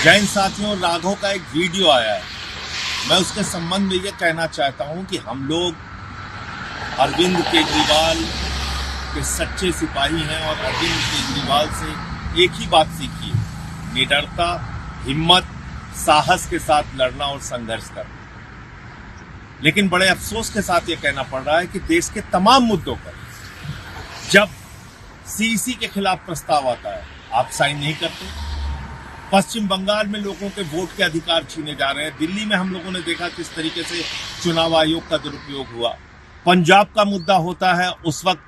जैन साथियों, राघव का एक वीडियो आया है। मैं उसके संबंध में ये कहना चाहता हूं कि हम लोग अरविंद केजरीवाल के सच्चे सिपाही हैं और अरविंद केजरीवाल से एक ही बात सीखी है, निडरता, हिम्मत, साहस के साथ लड़ना और संघर्ष करना। लेकिन बड़े अफसोस के साथ ये कहना पड़ रहा है कि देश के तमाम मुद्दों पर जब सीईसी के खिलाफ प्रस्ताव आता है, आप साइन नहीं करते। पश्चिम बंगाल में लोगों के वोट के अधिकार छीने जा रहे हैं। दिल्ली में हम लोगों ने देखा किस तरीके से चुनाव आयोग का दुरुपयोग हुआ। पंजाब का मुद्दा होता है, उस वक्त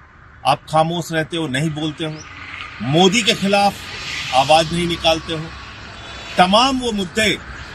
आप खामोश रहते हो, नहीं बोलते हो। मोदी के खिलाफ आवाज नहीं निकालते हो। तमाम वो मुद्दे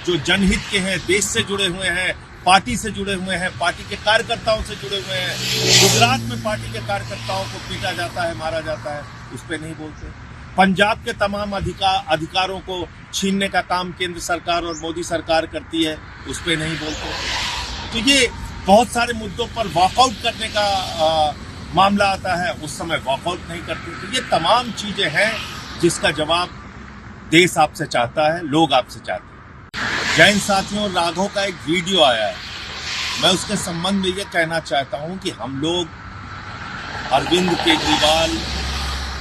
जो जनहित के हैं, देश से जुड़े हुए हैं, पार्टी से जुड़े हुए हैं, पार्टी के कार्यकर्ताओं से जुड़े हुए हैं। गुजरात में पार्टी के कार्यकर्ताओं को पीटा जाता है, मारा जाता है, उस पर नहीं बोलते। पंजाब के तमाम अधिकारों को छीनने का काम केंद्र सरकार और मोदी सरकार करती है, उस पर नहीं बोलते। तो ये बहुत सारे मुद्दों पर वॉकआउट करने का मामला आता है, उस समय वॉकआउट नहीं करते। तो ये तमाम चीजें हैं जिसका जवाब देश आपसे चाहता है, लोग आपसे चाहते हैं। जैन साथियों, राघव का एक वीडियो आया है। मैं उसके संबंध में ये कहना चाहता हूं कि हम लोग अरविंद केजरीवाल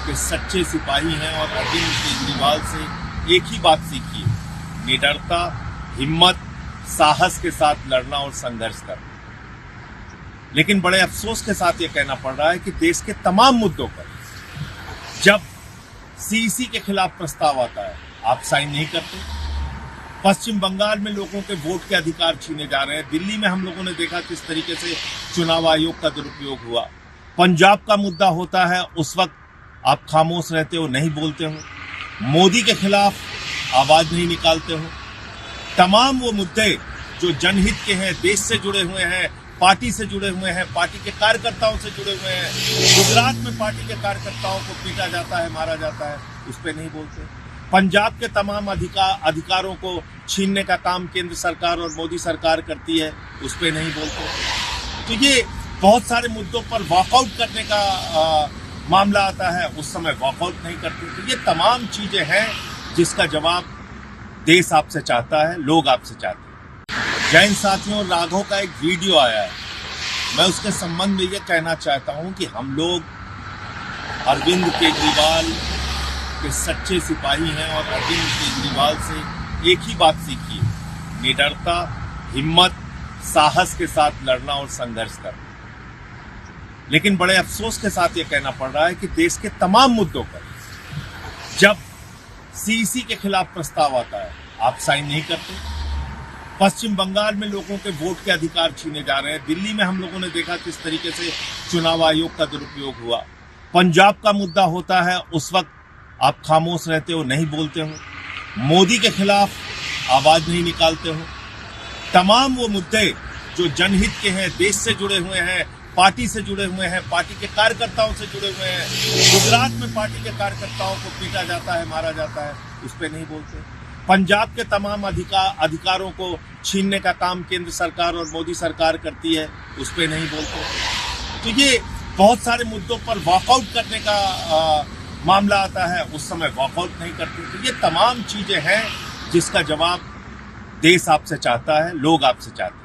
के सच्चे सिपाही हैं और अरविंद केजरीवाल से एक ही बात सीखी है, निडरता, हिम्मत, साहस के साथ लड़ना और संघर्ष करना। लेकिन बड़े अफसोस के साथ ये कहना पड़ रहा है कि देश के तमाम मुद्दों पर जब सीईसी के खिलाफ प्रस्ताव आता है, आप साइन नहीं करते। पश्चिम बंगाल में लोगों के वोट के अधिकार छीने जा रहे हैं। दिल्ली में हम लोगों ने देखा किस तरीके से चुनाव आयोग का दुरुपयोग हुआ। पंजाब का मुद्दा होता है, उस वक्त आप खामोश रहते हो, नहीं बोलते हो। मोदी के खिलाफ आवाज नहीं निकालते हो। तमाम वो मुद्दे जो जनहित के हैं, देश से जुड़े हुए हैं, पार्टी से जुड़े हुए हैं, पार्टी के कार्यकर्ताओं से जुड़े हुए हैं। गुजरात में पार्टी के कार्यकर्ताओं को पीटा जाता है, मारा जाता है, उस पर नहीं बोलते। पंजाब के तमाम अधिकारों को छीनने का काम केंद्र सरकार और मोदी सरकार करती है, उस पर नहीं बोलते। तो ये बहुत सारे मुद्दों पर वॉकआउट करने का मामला आता है, उस समय वॉकआउट नहीं करते। तो ये तमाम चीजें हैं जिसका जवाब देश आपसे चाहता है, लोग आपसे चाहते हैं। जैन साथियों, राघव का एक वीडियो आया है। मैं उसके संबंध में ये कहना चाहता हूं कि हम लोग अरविंद केजरीवाल के सच्चे सिपाही हैं और अरविंद केजरीवाल से एक ही बात सीखी है, निडरता, हिम्मत, साहस के साथ लड़ना और संघर्ष करना। लेकिन बड़े अफसोस के साथ ये कहना पड़ रहा है कि देश के तमाम मुद्दों पर जब सीईसी के खिलाफ प्रस्ताव आता है, आप साइन नहीं करते। पश्चिम बंगाल में लोगों के वोट के अधिकार छीने जा रहे हैं। दिल्ली में हम लोगों ने देखा किस तरीके से चुनाव आयोग का दुरुपयोग हुआ। पंजाब का मुद्दा होता है, उस वक्त आप खामोश रहते हो, नहीं बोलते हो। मोदी के खिलाफ आवाज नहीं निकालते हो। तमाम वो मुद्दे जो जनहित के हैं, देश से जुड़े हुए हैं, पार्टी से जुड़े हुए हैं, पार्टी के कार्यकर्ताओं से जुड़े हुए हैं। गुजरात में पार्टी के कार्यकर्ताओं को पीटा जाता है, मारा जाता है, उस पर नहीं बोलते। पंजाब के तमाम अधिकारों को छीनने का काम केंद्र सरकार और मोदी सरकार करती है, उस पर नहीं बोलते। तो ये बहुत सारे मुद्दों पर वॉकआउट करने का मामला आता है, उस समय वॉकआउट नहीं करते। तो ये तमाम चीजें हैं जिसका जवाब देश आपसे चाहता है, लोग आपसे चाहते हैं।